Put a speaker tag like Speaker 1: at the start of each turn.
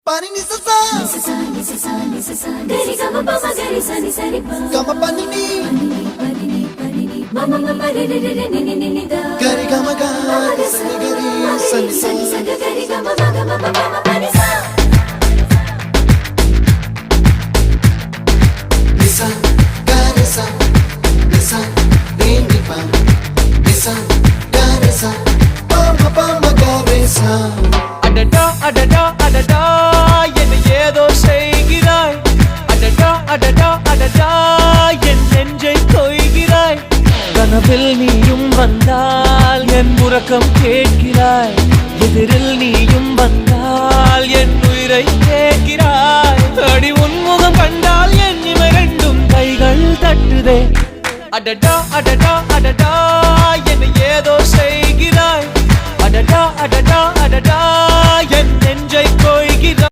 Speaker 1: Pani ni sa sa gari gama pa ma gari sa ni sa ri pa gama pani ni mama mama re re re ni ni ni da gari gama ga sa ni gari sa ni sa gari gama ma gama mama pani sa nisa gari sa nisa re ni pa nisa gari sa pa ma gari sa
Speaker 2: அடடா அடடா அடடா என்ன ஏதோ செய்கிறாய் அடடா அடடா அடடா என் நெஞ்சை கொய்கிறாய் கனவில் நீயும் வந்தால் என் உறக்கம் கேட்கிறாய் எதிரில் நீயும் வந்தால் என் உயிரை கேட்கிறாய் அடி உன்முகம் கண்டால் என் இமை ரெண்டும் கைகள் தட்டுதே அடடா அடடா அடடா என்ன ஏதோ செய்கிறாய் அடடா அடடா அடடா என் நெஞ்சை கொய்கிறாய்